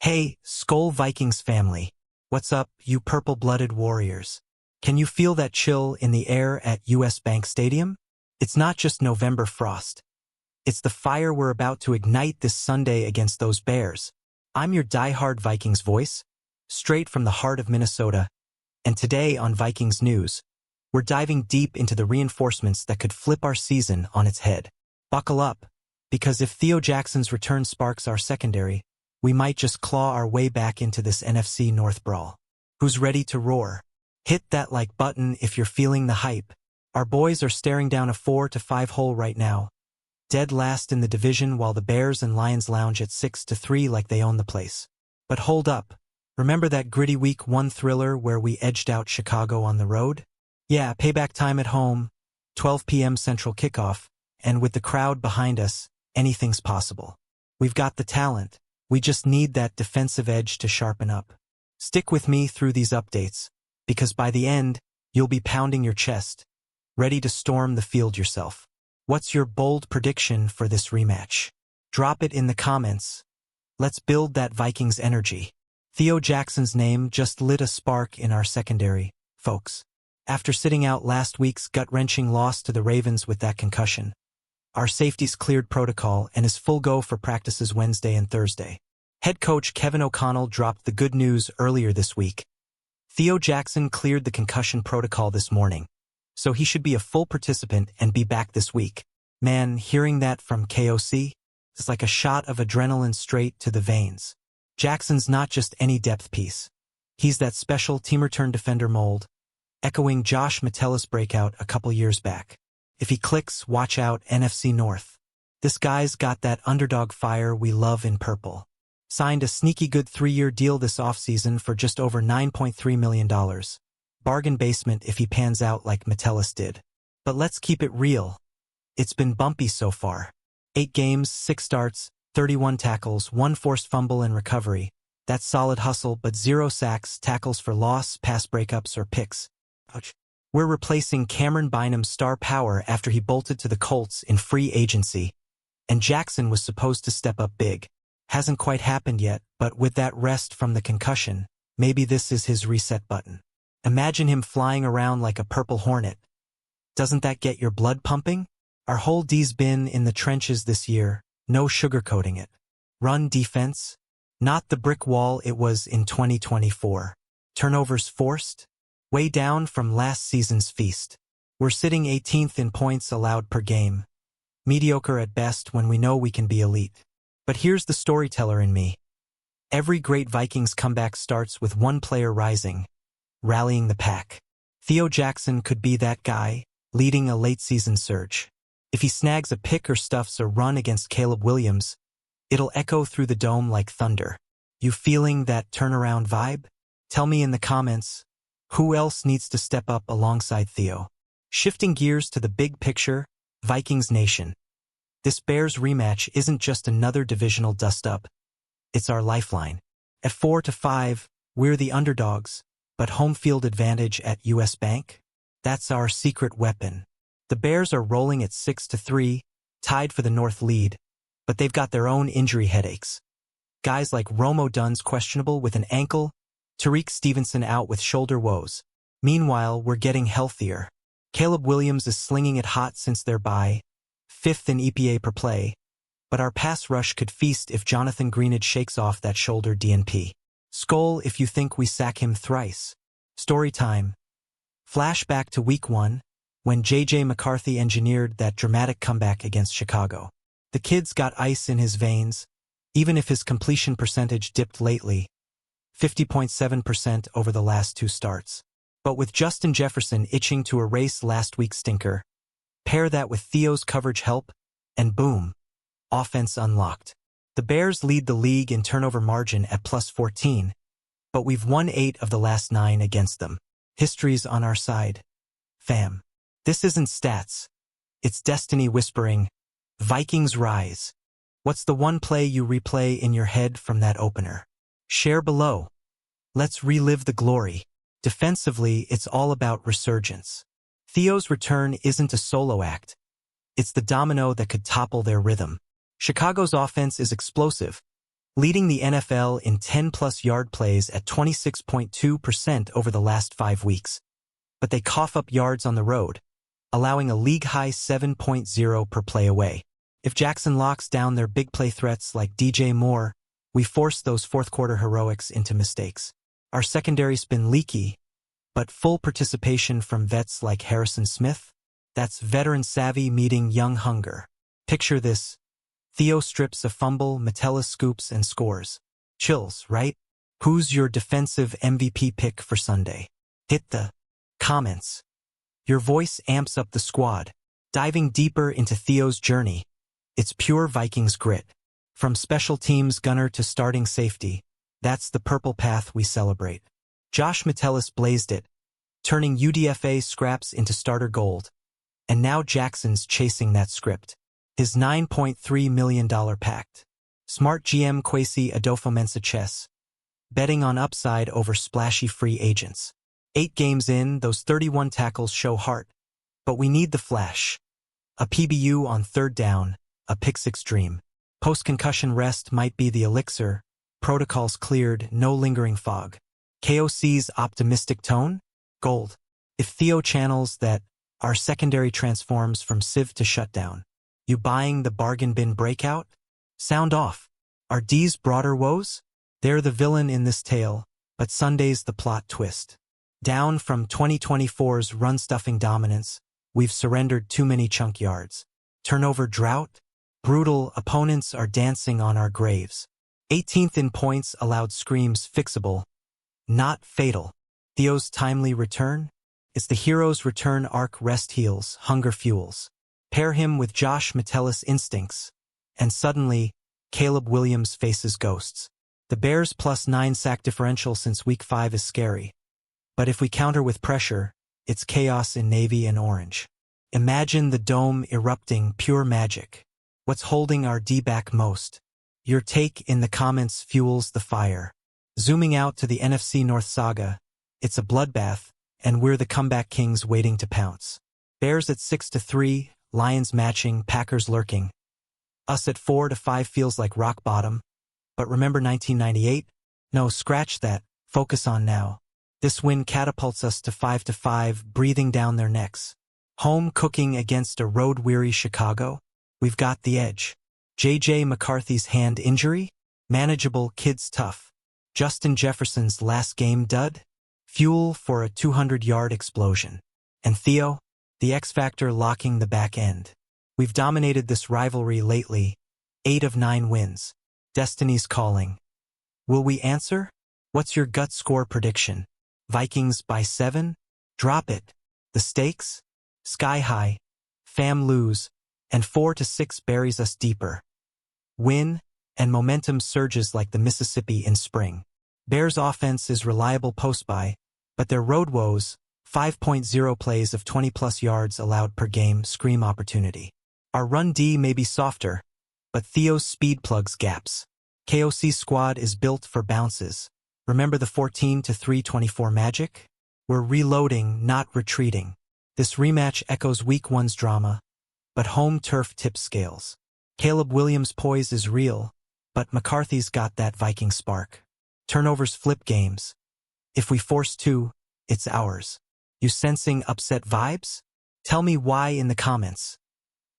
Hey, SKOL Vikings family. What's up, you purple-blooded warriors? Can you feel that chill in the air at US Bank Stadium? It's not just November frost. It's the fire we're about to ignite this Sunday against those Bears. I'm your diehard Vikings voice, straight from the heart of Minnesota, and today on Vikings News, we're diving deep into the reinforcements that could flip our season on its head. Buckle up, because if Theo Jackson's return sparks our secondary, we might just claw our way back into this NFC North brawl. Who's ready to roar? Hit that like button if you're feeling the hype. Our boys are staring down a 4-5 hole right now, dead last in the division while the Bears and Lions lounge at 6-3 like they own the place. But hold up. Remember that gritty Week 1 thriller where we edged out Chicago on the road? Yeah, payback time at home, 12 p.m. Central kickoff, and with the crowd behind us, anything's possible. We've got the talent. We just need that defensive edge to sharpen up. Stick with me through these updates, because by the end, you'll be pounding your chest, ready to storm the field yourself. What's your bold prediction for this rematch? Drop it in the comments. Let's build that Vikings energy. Theo Jackson's name just lit a spark in our secondary, folks. After sitting out last week's gut-wrenching loss to the Ravens with that concussion, our safety's cleared protocol and is full go for practices Wednesday and Thursday. Head coach Kevin O'Connell dropped the good news earlier this week. Theo Jackson cleared the concussion protocol this morning, so he should be a full participant and be back this week. Man, hearing that from KOC is like a shot of adrenaline straight to the veins. Jackson's not just any depth piece. He's that special team-return-defender mold, echoing Josh Metellus' breakout a couple years back. If he clicks, watch out, NFC North. This guy's got that underdog fire we love in purple. Signed a sneaky good 3-year deal this offseason for just over $9.3 million. Bargain basement if he pans out like Metellus did. But let's keep it real. It's been bumpy so far. 8 games, 6 starts, 31 tackles, 1 forced fumble and recovery. That's solid hustle, but 0 sacks, tackles for loss, pass breakups, or picks. Ouch. We're replacing Cameron Bynum's star power after he bolted to the Colts in free agency, and Jackson was supposed to step up big. Hasn't quite happened yet, but with that rest from the concussion, maybe this is his reset button. Imagine him flying around like a purple hornet. Doesn't that get your blood pumping? Our whole D's been in the trenches this year, no sugarcoating it. Run defense, not the brick wall it was in 2024. Turnovers forced, way down from last season's feast. We're sitting 18th in points allowed per game. Mediocre at best when we know we can be elite. But here's the storyteller in me. Every great Vikings comeback starts with one player rising, rallying the pack. Theo Jackson could be that guy, leading a late-season surge. If he snags a pick or stuffs a run against Caleb Williams, it'll echo through the dome like thunder. You feeling that turnaround vibe? Tell me in the comments. Who else needs to step up alongside Theo? Shifting gears to the big picture, Vikings Nation. This Bears rematch isn't just another divisional dust-up. It's our lifeline. At 4-5, we're the underdogs, but home field advantage at US Bank? That's our secret weapon. The Bears are rolling at 6-3, tied for the North lead, but they've got their own injury headaches. Guys like Romo Dunn's questionable with an ankle, Tariq Stevenson out with shoulder woes. Meanwhile, we're getting healthier. Caleb Williams is slinging it hot since their bye, 5th in EPA per play, but our pass rush could feast if Jonathan Greenidge shakes off that shoulder DNP. SKOL if you think we sack him thrice. Story time. Flashback to Week 1, when J.J. McCarthy engineered that dramatic comeback against Chicago. The kid's got ice in his veins, even if his completion percentage dipped lately, 50.7% over the last 2 starts. But with Justin Jefferson itching to erase last week's stinker, pair that with Theo's coverage help, and boom, offense unlocked. The Bears lead the league in turnover margin at +14, but we've won 8 of the last 9 against them. History's on our side. Fam. This isn't stats. It's destiny whispering, Vikings rise. What's the one play you replay in your head from that opener? Share below. Let's relive the glory. Defensively, it's all about resurgence. Theo's return isn't a solo act. It's the domino that could topple their rhythm. Chicago's offense is explosive, leading the NFL in 10-plus yard plays at 26.2% over the last 5 weeks. But they cough up yards on the road, allowing a league-high 7.0 per play away. If Jackson locks down their big play threats like DJ Moore, we force those fourth-quarter heroics into mistakes. Our secondary's been leaky, but full participation from vets like Harrison Smith? That's veteran savvy meeting young hunger. Picture this. Theo strips a fumble, Metellus scoops and scores. Chills, right? Who's your defensive MVP pick for Sunday? Hit the comments. Your voice amps up the squad. Diving deeper into Theo's journey, it's pure Vikings grit. From special teams gunner to starting safety, that's the purple path we celebrate. Josh Metellus blazed it, turning UDFA scraps into starter gold. And now Jackson's chasing that script. His $9.3 million pact. Smart GM Kwesi Adofo-Mensah chess. Betting on upside over splashy free agents. 8 games in, those 31 tackles show heart. But we need the flash. A PBU on third down, a pick-six dream. Post-concussion rest might be the elixir. Protocols cleared, no lingering fog. KOC's optimistic tone? Gold. If Theo channels that, our secondary transforms from sieve to shutdown. You buying the bargain bin breakout? Sound off. Are D's broader woes? They're the villain in this tale, but Sunday's the plot twist. Down from 2024's run-stuffing dominance, we've surrendered too many chunk yards. Turnover drought? Brutal, opponents are dancing on our graves. 18th in points allowed screams fixable, not fatal. Theo's timely return? It's the hero's return arc rest heals, hunger fuels. Pair him with Josh Metellus instincts, and suddenly, Caleb Williams faces ghosts. The Bears' +9 sack differential since week 5 is scary. But if we counter with pressure, it's chaos in navy and orange. Imagine the dome erupting, pure magic. What's holding our D back most? Your take in the comments fuels the fire. Zooming out to the NFC North saga, it's a bloodbath, and we're the comeback kings waiting to pounce. Bears at 6-3, Lions matching, Packers lurking. Us at 4-5 feels like rock bottom. But remember 1998? No, scratch that. Focus on now. This win catapults us to 5-5, breathing down their necks. Home cooking against a road-weary Chicago? We've got the edge. J.J. McCarthy's hand injury? Manageable, kids tough. Justin Jefferson's last game dud? Fuel for a 200-yard explosion. And Theo? The X-Factor locking the back end. We've dominated this rivalry lately. 8 of 9 wins. Destiny's calling. Will we answer? What's your gut score prediction? Vikings by 7? Drop it. The stakes? Sky high. Fam lose. And 4-6 buries us deeper. Win, and momentum surges like the Mississippi in spring. Bears' offense is reliable post-by, but their road woes, 5.0 plays of 20-plus yards allowed per game, scream opportunity. Our run D may be softer, but Theo's speed plugs gaps. KOC's squad is built for bounces. Remember the 14-3-24 magic? We're reloading, not retreating. This rematch echoes week 1's drama, but home turf tips scales. Caleb Williams' poise is real, but McCarthy's got that Viking spark. Turnovers flip games. If we force 2, it's ours. You sensing upset vibes? Tell me why in the comments.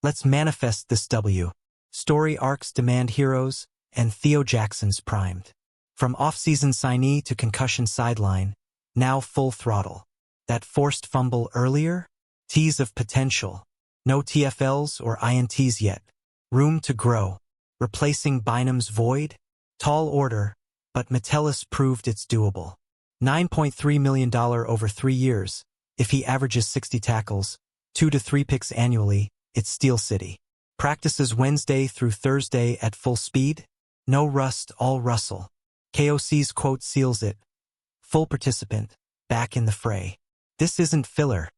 Let's manifest this W. Story arcs demand heroes, and Theo Jackson's primed. From off-season signee to concussion sideline, now full throttle. That forced fumble earlier? Tease of potential. No TFLs or INTs yet. Room to grow. Replacing Bynum's void? Tall order, but Metellus proved it's doable. $9.3 million over 3 years. If he averages 60 tackles, 2-3 picks annually, it's Steel City. Practices Wednesday through Thursday at full speed? No rust, all rustle. KOC's quote seals it. Full participant, back in the fray. This isn't filler.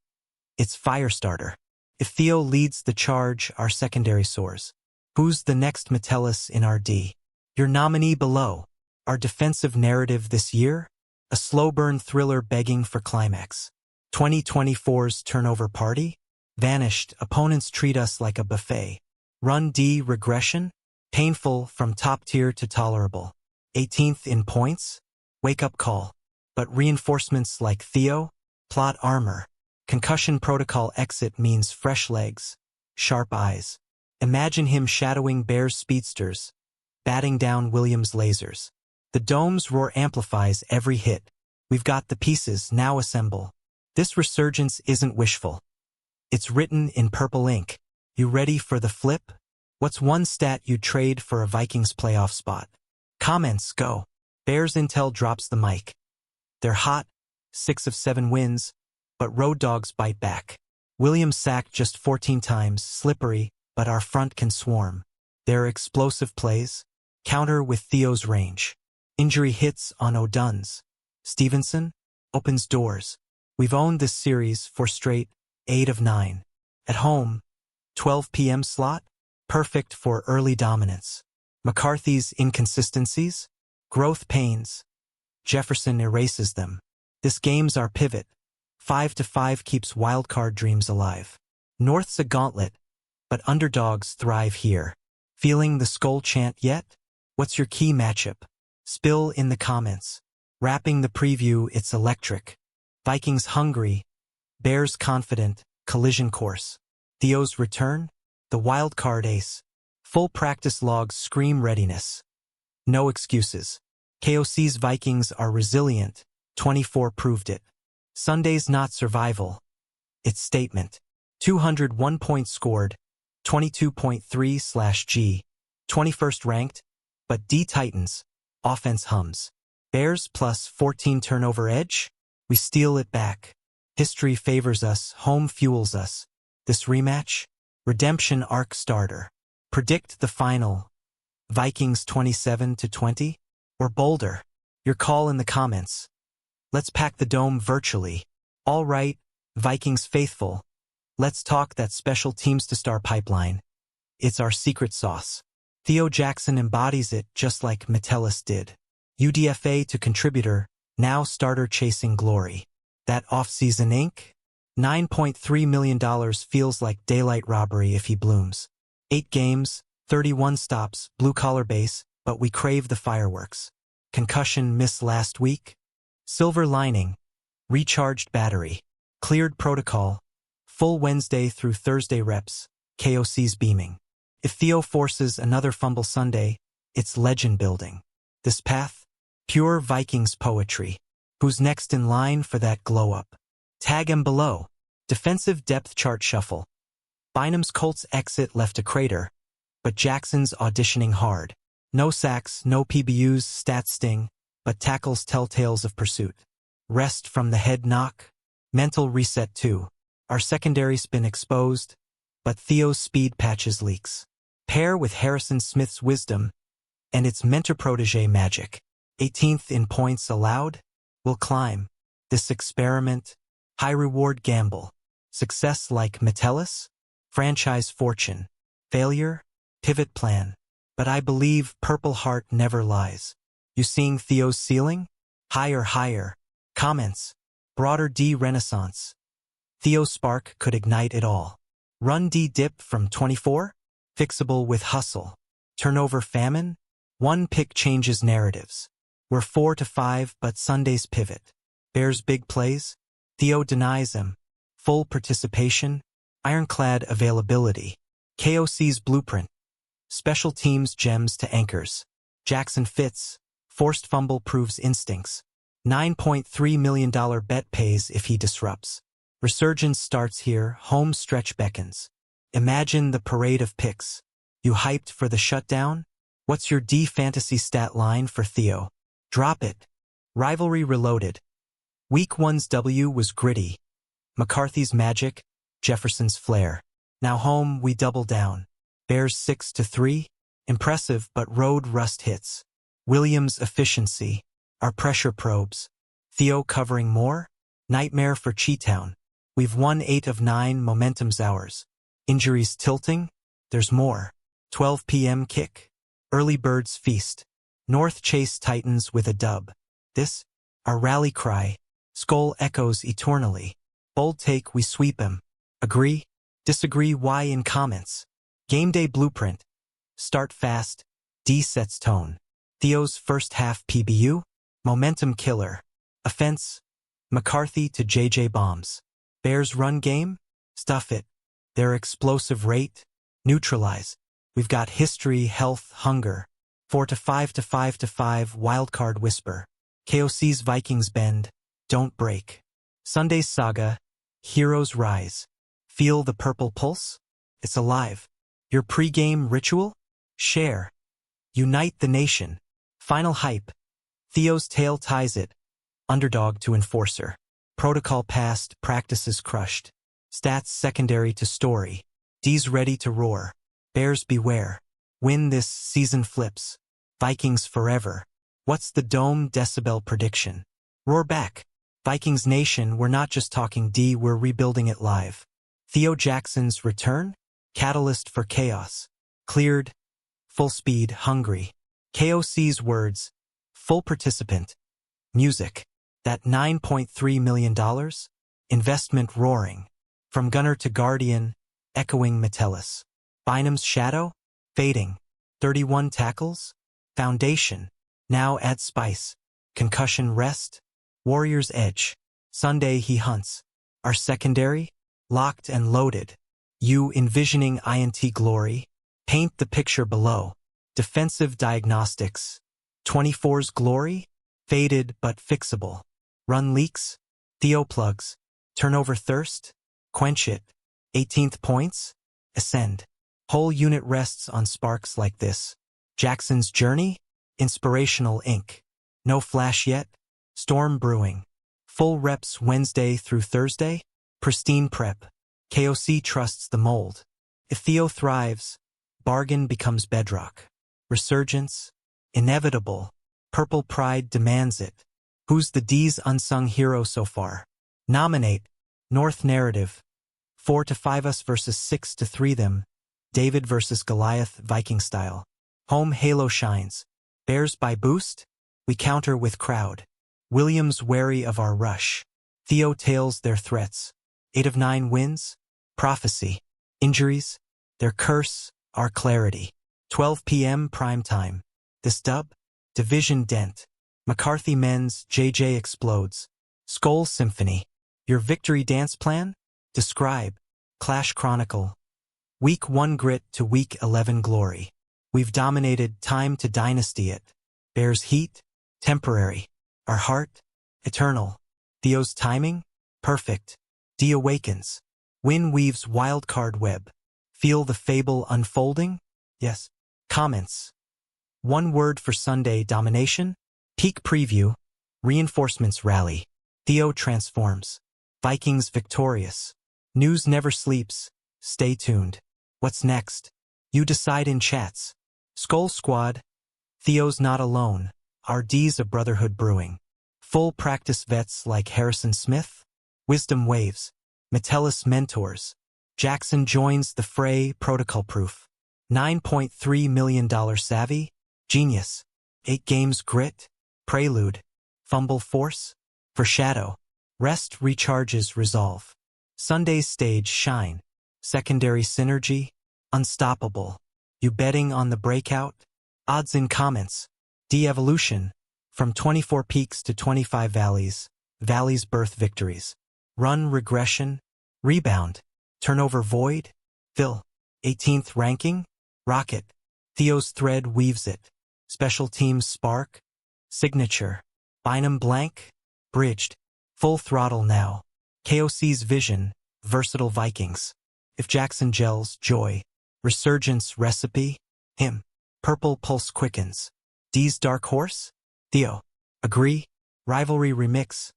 It's fire starter. If Theo leads the charge, our secondary soars. Who's the next Metellus in our D? Your nominee below. Our defensive narrative this year? A slow burn thriller begging for climax. 2024's turnover party? Vanished, opponents treat us like a buffet. Run D regression? Painful from top tier to tolerable. 18th in points? Wake-up call. But reinforcements like Theo? Plot armor. Concussion protocol exit means fresh legs, sharp eyes. Imagine him shadowing Bears speedsters, batting down Williams lasers. The dome's roar amplifies every hit. We've got the pieces, now assemble. This resurgence isn't wishful. It's written in purple ink. You ready for the flip? What's one stat you'd trade for a Vikings playoff spot? Comments, go. Bears Intel drops the mic. They're hot, 6 of 7 wins, but road dogs bite back. Williams sacked just 14 times, slippery, but our front can swarm. Their explosive plays counter with Theo's range. Injury hits on O'Dunn's. Stevenson opens doors. We've owned this series for straight 8 of 9. At home, 12 p.m. slot, perfect for early dominance. McCarthy's inconsistencies, growth pains. Jefferson erases them. This game's our pivot. 5-5 keeps wildcard dreams alive. North's a gauntlet, but underdogs thrive here. Feeling the SKOL chant yet? What's your key matchup? Spill in the comments. Wrapping the preview, it's electric. Vikings hungry, Bears confident, collision course. Theo's return? The wildcard ace. Full practice logs scream readiness. No excuses. KOC's Vikings are resilient. 24 proved it. Sunday's not survival. It's statement. 201 points scored. 22.3/G. 21st ranked, but D Titans. Offense hums. Bears plus 14 turnover edge? We steal it back. History favors us, home fuels us. This rematch? Redemption arc starter. Predict the final. Vikings 27-20? Or bolder? Your call in the comments. Let's pack the dome virtually. All right, Vikings faithful. Let's talk that special teams to star pipeline. It's our secret sauce. Theo Jackson embodies it just like Metellus did. UDFA to contributor, now starter chasing glory. That off-season ink? $9.3 million feels like daylight robbery if he blooms. 8 games, 31 stops, blue-collar base, but we crave the fireworks. Concussion miss last week? Silver lining. Recharged battery. Cleared protocol. Full Wednesday through Thursday reps. KOC's beaming. If Theo forces another fumble Sunday, it's legend building. This path? Pure Vikings poetry. Who's next in line for that glow-up? Tag him below. Defensive depth chart shuffle. Bynum's Colts exit left a crater, but Jackson's auditioning hard. No sacks, no PBUs, stats sting, but tackles tell tales of pursuit. Rest from the head knock. Mental reset too. Our secondary's been exposed, but Theo's speed patches leaks. Pair with Harrison Smith's wisdom, and its mentor-protege magic. 18th in points allowed? We'll climb. This experiment, high-reward gamble. Success like Metellus? Franchise fortune. Failure? Pivot plan. But I believe Purple Heart never lies. You seeing Theo's ceiling? Higher, higher. Comments. Broader D renaissance. Theo Spark could ignite it all. Run D dip from 24? Fixable with hustle. Turnover famine? One pick changes narratives. We're 4-5, but Sunday's pivot. Bears big plays? Theo denies them. Full participation? Ironclad availability. KOC's blueprint. Special teams gems to anchors. Jackson fits. Forced fumble proves instincts. $9.3 million bet pays if he disrupts. Resurgence starts here, home stretch beckons. Imagine the parade of picks. You hyped for the shutdown? What's your D fantasy stat line for Theo? Drop it. Rivalry reloaded. Week 1's W was gritty. McCarthy's magic, Jefferson's flair. Now home, we double down. Bears 6-3? Impressive, but road rust hits. Williams' efficiency. Our pressure probes. Theo covering more? Nightmare for Cheetown. We've won 8 of 9, momentum's ours. Injuries tilting? There's more. 12 p.m. kick. Early birds feast. North chase Titans with a dub. This? Our rally cry. SKOL echoes eternally. Bold take, we sweep him. Agree? Disagree? Why in comments? Game day blueprint. Start fast. D sets tone. Theo's first half PBU. Momentum killer. Offense. McCarthy to JJ bombs. Bears run game. Stuff it. Their explosive rate. Neutralize. We've got history, health, hunger. 4 to 5 to 5 to 5 wildcard whisper. KOC's Vikings bend. Don't break. Sunday's saga. Heroes rise. Feel the purple pulse? It's alive. Your pre-game ritual? Share. Unite the nation. Final hype. Theo's tale ties it. Underdog to enforcer. Protocol passed, practices crushed. Stats secondary to story. D's ready to roar. Bears beware. Win this, season flips. Vikings forever. What's the dome decibel prediction? Roar back. Vikings Nation, we're not just talking D, we're rebuilding it live. Theo Jackson's return? Catalyst for chaos. Cleared. Full speed, hungry. KOC's words. Full participant. Music. That $9.3 million? Investment roaring. From gunner to guardian, echoing Metellus. Bynum's shadow? Fading. 31 tackles? Foundation. Now add spice. Concussion rest? Warrior's edge. Sunday he hunts. Our secondary? Locked and loaded. You envisioning INT glory? Paint the picture below. Defensive diagnostics. 24's glory? Faded but fixable. Run leaks? Theo plugs. Turnover thirst? Quench it. 18th points? Ascend. Whole unit rests on sparks like this. Jackson's journey? Inspirational ink. No flash yet? Storm brewing. Full reps Wednesday through Thursday? Pristine prep. KOC trusts the mold. If Theo thrives, bargain becomes bedrock. Resurgence? Inevitable. Purple pride demands it. Who's the D's unsung hero so far? Nominate. North narrative. 4 to 5 us versus 6 to 3 them. David versus Goliath, Viking style. Home halo shines. Bears by boost? We counter with crowd. Williams wary of our rush. Theo tails their threats. 8 of 9 wins? Prophecy. Injuries? Their curse, our clarity. 12 p.m. prime time. This dub? Division dent. McCarthy men's, JJ explodes. SKOL symphony. Your victory dance plan? Describe. Clash chronicle. Week 1 grit to week 11 glory. We've dominated, time to dynasty it. Bears heat? Temporary. Our heart? Eternal. Theo's timing? Perfect. D awakens. Win weaves wildcard web. Feel the fable unfolding? Yes. Comments. One word for Sunday domination? Peak preview. Reinforcements rally. Theo transforms. Vikings victorious. News never sleeps. Stay tuned. What's next? You decide in chats. SKOL Squad. Theo's not alone. Our D's a brotherhood brewing. Full practice vets like Harrison Smith. Wisdom waves. Metellus mentors. Jackson joins the fray, protocol proof. $9.3 million savvy. Genius. 8 games grit. Prelude. Fumble force. Foreshadow. Rest recharges resolve. Sunday's stage shine. Secondary synergy. Unstoppable. You betting on the breakout? Odds in comments. De-evolution. From 24 peaks to 25 valleys. Valleys birth victories. Run regression. Rebound. Turnover void. Fill. 18th ranking. Rocket. Theo's thread weaves it. Special teams spark. Signature. Bynum blank. Bridged. Full throttle now. KOC's vision. Versatile Vikings. If Jackson gels, joy. Resurgence recipe. Him. Purple pulse quickens. D's dark horse? Theo. Agree. Rivalry remix.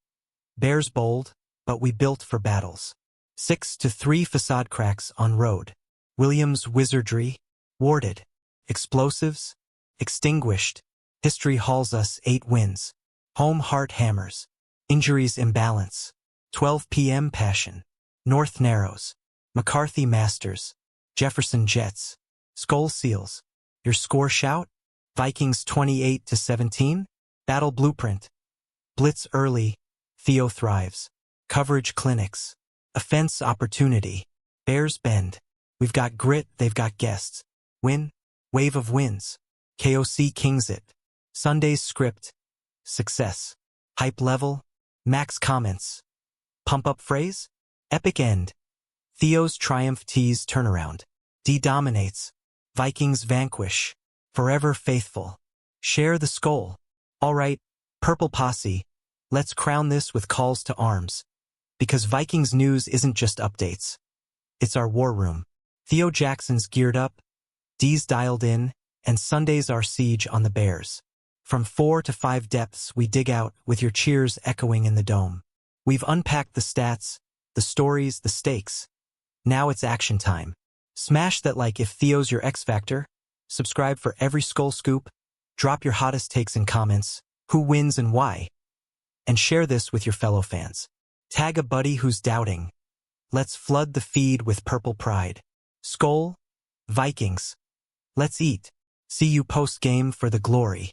Bears bold, but we built for battles. 6 to 3 facade cracks on road. Williams wizardry. Warded. Explosives. Extinguished. History hauls us 8 wins. Home heart hammers. Injuries imbalance. 12 p.m. passion. North narrows. McCarthy masters. Jefferson jets. SKOL seals. Your score shout? Vikings 28 to 17? Battle blueprint. Blitz early. Theo thrives. Coverage clinics. Offense opportunity. Bears bend. We've got grit, they've got guests. Win? Wave of wins. KOC kings it. Sunday's script. Success. Hype level. Max comments. Pump up phrase. Epic end. Theo's triumph tease turnaround. D dominates. Vikings vanquish. Forever faithful. Share the SKOL. Alright, Purple Posse, let's crown this with calls to arms. Because Vikings news isn't just updates. It's our war room. Theo Jackson's geared up, D's dialed in, and Sunday's our siege on the Bears. From 4 to 5 depths we dig out with your cheers echoing in the dome. We've unpacked the stats, the stories, the stakes. Now it's action time. Smash that like if Theo's your X Factor. Subscribe for every SKOL scoop. Drop your hottest takes in comments. Who wins and why? And share this with your fellow fans. Tag a buddy who's doubting. Let's flood the feed with purple pride. SKOL, Vikings. Let's eat. See you post-game for the glory.